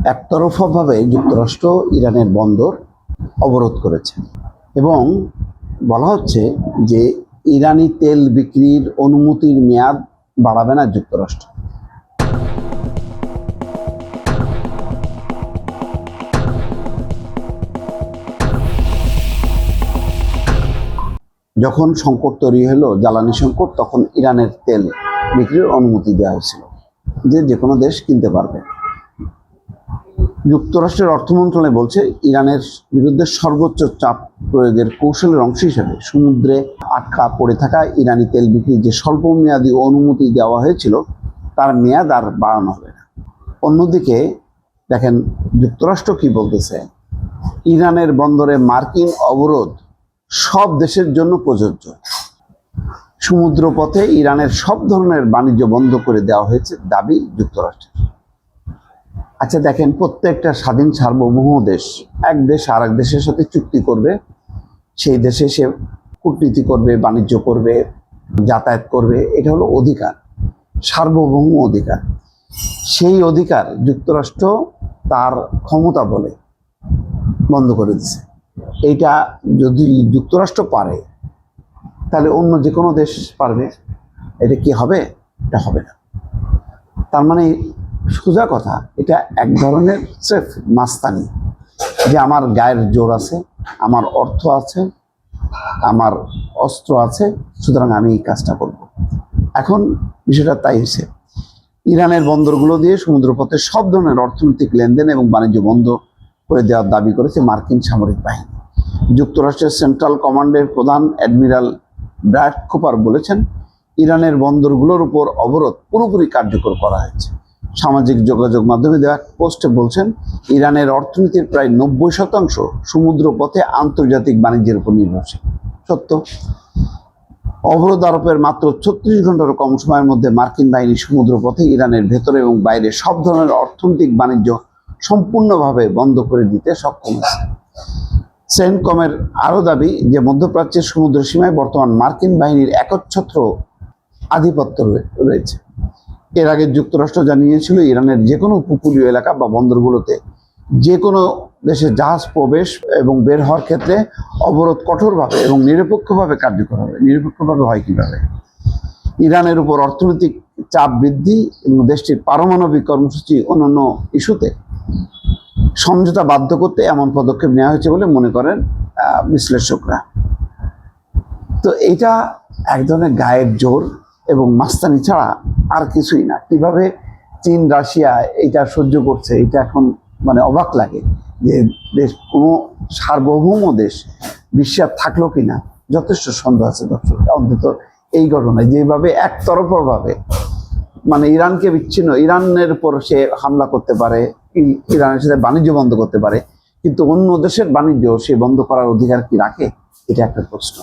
একতরফাভাবে যুক্তরাষ্ট্র ইরানের বন্দর অবরোধ করেছে এবং বলা হচ্ছে যে ইরানি তেল বিক্রির অনুমতির মেয়াদ বাড়াবে না যুক্তরাষ্ট্র। যখন সংকট তৈরি হলো, জ্বালানি সংকট, তখন ইরানের তেল বিক্রির অনুমতি দেওয়া হয়েছিল যে কোনো দেশ কিনতে পারবে। যুক্তরাষ্ট্রের অর্থ মন্ত্রণালয় বলছে ইরানের বিরুদ্ধে সর্বোচ্চ চাপ প্রয়োগের কৌশলের অংশ হিসেবে সমুদ্রে আটকা পড়ে থাকা ইরানি তেল বিক্রির যে স্বল্পমেয়াদী অনুমতি দেওয়া হয়েছিল তার মেয়াদ আর বাড়ানো হবে না। অন্যদিকে দেখেন যুক্তরাষ্ট্র কি বলতেছে, ইরানের বন্দরে মার্কিন অবরোধ সব দেশের জন্য প্রযোজ্য। সমুদ্রপথে ইরানের সব ধরনের বাণিজ্য বন্ধ করে দেওয়া হয়েছে দাবি যুক্তরাষ্ট্রের। আচ্ছা দেখেন, প্রত্যেকটা স্বাধীন সার্বভৌম দেশ এক দেশ আর এক দেশের সাথে চুক্তি করবে, সেই দেশে সে কূটনীতি করবে, বাণিজ্য করবে, যাতায়াত করবে, এটা হলো অধিকার, সার্বভৌম অধিকার। সেই অধিকার যুক্তরাষ্ট্র তার ক্ষমতা বলে বন্ধ করে দিচ্ছে। এইটা যদি যুক্তরাষ্ট্র পারে তাহলে অন্য যে কোনো দেশ পারবে। এটা কি হবে? এটা হবে না। তার মানে সোজা কথা, এটা এক ধরনের স্রেফ মাস্তানি, যে আমার গায়ের জোর আছে, আমার অর্থ আছে, আমার অস্ত্র আছে, সুতরাং আমি এই কাজটা করব। এখন বিষয়টা তাই হয়েছে, ইরানের বন্দরগুলো দিয়ে সমুদ্রপথে সব ধরনের অর্থনৈতিক লেনদেন এবং বাণিজ্য বন্ধ করে দেওয়ার দাবি করেছে মার্কিন সামরিক বাহিনী। যুক্তরাষ্ট্রের সেন্ট্রাল কমান্ডের প্রধান অ্যাডমিরাল ব্র্যাড কুপার বলেছেন, ইরানের বন্দরগুলোর উপর অবরোধ পুরোপুরি কার্যকর করা হয়েছে। সামাজিক যোগাযোগ মাধ্যমে দেওয়া পোস্টে বলছেন, ইরানের অর্থনীতির প্রায় 90% সমুদ্রপথে আন্তর্জাতিক বাণিজ্যের উপর নির্ভরশীল। সত্য। অবরোধ আরোপের মাত্র 36 ঘন্টার কম সময়ের মধ্যে মার্কিন বাহিনী সমুদ্রপথে ইরানের ভেতরে এবং বাইরে সব ধরনের অর্থনৈতিক বাণিজ্য সম্পূর্ণভাবে বন্ধ করে দিতে সক্ষম হয়েছে। সেন্টকমের আরও দাবি যে মধ্যপ্রাচ্যের সমুদ্র সীমায় বর্তমান মার্কিন বাহিনীর একচ্ছত্র আধিপত্য রয়েছে। এর আগে যুক্তরাষ্ট্র জানিয়েছিল, ইরানের যে কোনো উপকূলীয় এলাকা বা বন্দরগুলোতে যে কোনো দেশের জাহাজ প্রবেশ এবং বের হওয়ার ক্ষেত্রে অবরোধ কঠোরভাবে এবং নিরপেক্ষভাবে কার্যকর হবে। নিরপেক্ষভাবে হয় কিভাবে? ইরানের উপর অর্থনৈতিক চাপ বৃদ্ধি এবং দেশটির পারমাণবিক কর্মসূচি অন্যান্য ইস্যুতে সমঝোতা বাধ্য করতে এমন পদক্ষেপ নেওয়া হয়েছে বলে মনে করেন বিশ্লেষকরা। তো এটা এক ধরনের গায়ের জোর এবং মাস্তানি ছাড়া আর কিছুই না। কিভাবে চীন রাশিয়া এটা সহ্য করছে, এটা এখন মানে অবাক লাগে যে দেশ, কোনো সার্বভৌম দেশ বিশ্বে থাকলো কিনা যথেষ্ট সন্দেহ আছে দর্শক। অন্তত এই ঘটনায় যেভাবে একতরফাভাবে মানে ইরানকে বিচ্ছিন্ন, ইরানের উপর সে হামলা করতে পারে, ইরানের সাথে বাণিজ্য বন্ধ করতে পারে, কিন্তু অন্য দেশের বাণিজ্য সে বন্ধ করার অধিকার কি রাখে? এটা একটা প্রশ্ন।